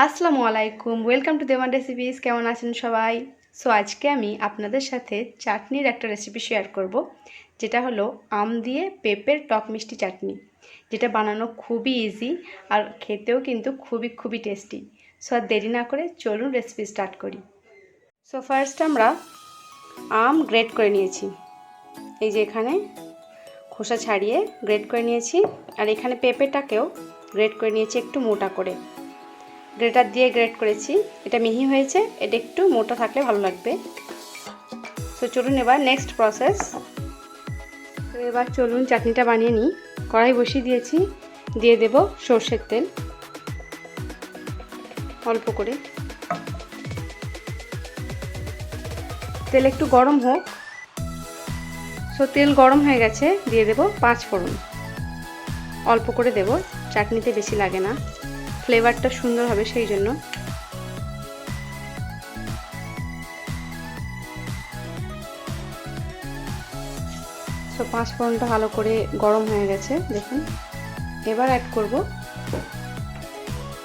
আসসালামু আলাইকুম, welcome to Dewan recipes. কেমন আছেন সবাই? সো আজকে আমি আপনাদের সাথে চাটনির একটা রেসিপি শেয়ার করব, যেটা হলো আম দিয়ে পেঁপের টক মিষ্টি চাটনি, যেটা বানানো খুবই ইজি আর খেতেও কিন্তু খুবই টেস্টি। সো আর দেরি না করে চলুন রেসিপি স্টার্ট করি। সো ফার্স্ট আমরা আম গ্রেট করে নিয়েছি, এই যে এখানে খোসা ছাড়িয়ে গ্রেট করে নিয়েছি, আর এখানে পেঁপেটাকেও গ্রেট করে নিয়েছি একটু মোটা করে, গ্রেটার দিয়ে গ্রেট করেছি। এটা মিহি হয়েছে, এটা একটু মোটা থাকলে ভালো লাগবে। তো চলুন এবার নেক্সট প্রসেস। তো এবার চলুন চাটনিটা বানিয়ে নিই। কড়াই বসিয়ে দিয়েছি, দিয়ে দেব সর্ষের তেল অল্প করে। তেল একটু গরম হোক। সো তেল গরম হয়ে গেছে, দিয়ে দেব 5 ফোড়ন। অল্প করে দেব, চাটনিতে বেশি লাগে না, ফ্লেভারটা সুন্দর হবে সেই জন্য। তো 5 ফোড়নটা ভালো করে গরম হয়ে গেছে, দেখুন। এবার অ্যাড করব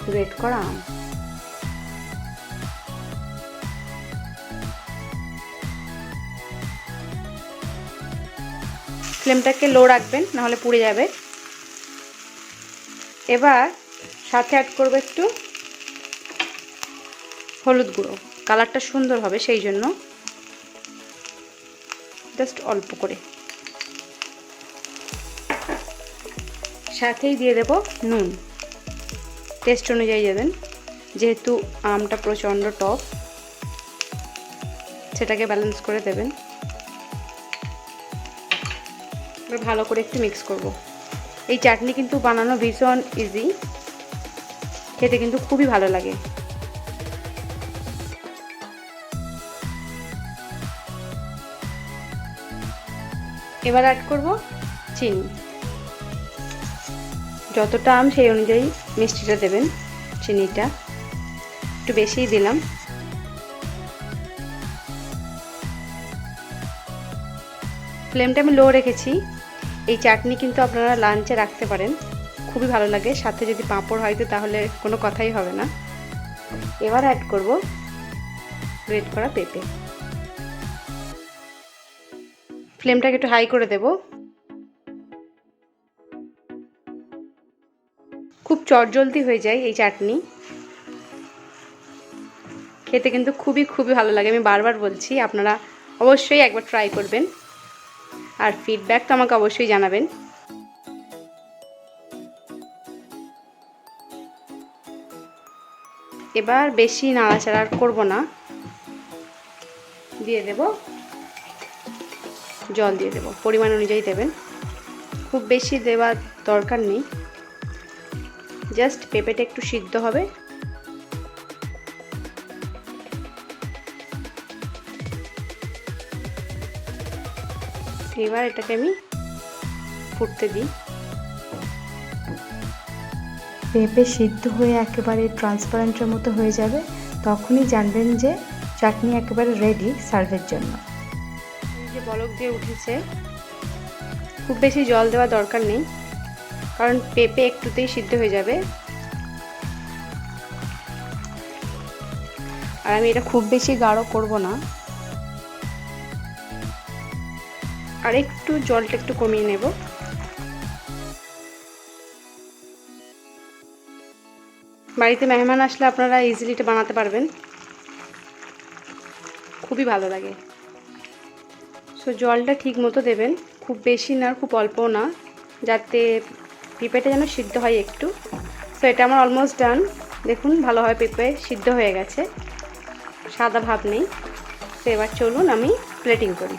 গ্রেট করা আম। ফ্লেমটাকে লো রাখবেন, নাহলে পুড়ে যাবে। এবার সাথে অ্যাড করব একটু হলুদ গুঁড়ো, কালারটা সুন্দর হবে সেই জন্য, জাস্ট অল্প করে। সাথেই দিয়ে দেব নুন, টেস্ট অনুযায়ী দেবেন, যেহেতু আমটা প্রচণ্ড টক, সেটাকে ব্যালেন্স করে দেবেন। এবার ভালো করে একটু মিক্স করব। এই চাটনি কিন্তু বানানো ভীষণ ইজি, খেতে কিন্তু খুবই ভালো লাগে। এবার অ্যাড করব চিনি, যতটা আম সেই অনুযায়ী মিষ্টিটা দেবেন। চিনিটা একটু বেশিই দিলাম। ফ্লেমটা আমি লো রেখেছি। এই চাটনি কিন্তু আপনারা লাঞ্চে রাখতে পারেন, খুবই ভালো লাগে। সাথে যদি পাঁপড় হয় তো তাহলে কোনো কথাই হবে না। এবার অ্যাড করব গ্রেট করা পেঁপে। ফ্লেমটাকে একটু হাই করে দেব। খুব চটজলদি হয়ে যায় এই চাটনি, খেতে কিন্তু খুবই ভালো লাগে। আমি বারবার বলছি, আপনারা অবশ্যই একবার ট্রাই করবেন, আর ফিডব্যাক তো আমাকে অবশ্যই জানাবেন। এবার বেশি নাড়াচাড়া করব না, দিয়ে দেব জল, দিয়ে দেব পরিমাণ অনুযায়ী দেবেন, খুব বেশি দেওয়ার দরকার নেই, জাস্ট পেঁপেটা একটু সিদ্ধ হবে। এবার এটাকে আমি ফুটতে দিই। পেঁপে সিদ্ধ হয়ে একেবারে ট্রান্সপারেন্টের মতো হয়ে যাবে, তখনই জানবেন যে চাটনি একেবারে রেডি সার্ভের জন্য। এই যে বলক দিয়ে উঠেছে, খুব বেশি জল দেওয়া দরকার নেই, কারণ পেঁপে একটুতেই সিদ্ধ হয়ে যাবে। আর আমি এটা খুব বেশি গাঢ় করব না, আর একটু জলটা একটু কমিয়ে নেব। বাড়িতে মেহমান আসলে আপনারা ইজিলি এটা বানাতে পারবেন, খুবই ভালো লাগে। সো জলটা ঠিক মতো দেবেন, খুব বেশি না খুব অল্পও না, যাতে পেঁপেটা যেন সিদ্ধ হয় একটু। সো এটা আমার অলমোস্ট ডান, দেখুন ভালোভাবে পেঁপে সিদ্ধ হয়ে গেছে, সাদা ভাব নেই। তো এবার চলুন আমি প্লেটিং করি।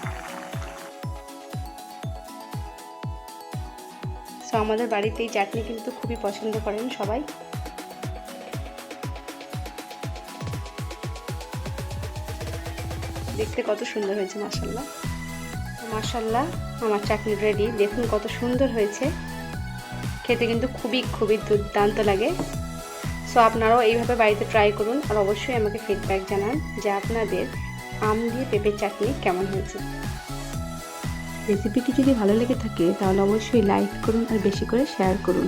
সো আমাদের বাড়িতে এই চাটনি কিন্তু খুবই পছন্দ করেন সবাই। দেখতে কত সুন্দর হয়েছে, মাশাআল্লাহ মাশাআল্লাহ। আমার চাটনি রেডি, দেখুন কত সুন্দর হয়েছে, খেতে কিন্তু খুবই দুর্দান্ত লাগে। সো আপনারাও এইভাবে বাড়িতে ট্রাই করুন, আর অবশ্যই আমাকে ফিডব্যাক জানান যে আপনাদের আম দিয়ে পেঁপের চাটনি কেমন হয়েছে। রেসিপিটি যদি ভালো লেগে থাকে তাহলে অবশ্যই লাইক করুন আর বেশি করে শেয়ার করুন।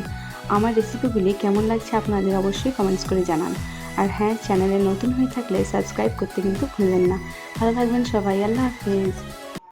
আমার রেসিপিগুলি কেমন লাগছে আপনাদের অবশ্যই কমেন্টস করে জানান। আর হ্যাঁ, চ্যানেলে নতুন হয়ে থাকলে সাবস্ক্রাইব করতে কিন্তু ভুলবেন না। ভালো থাকবেন সবাই, আল্লাহ হাফেজ।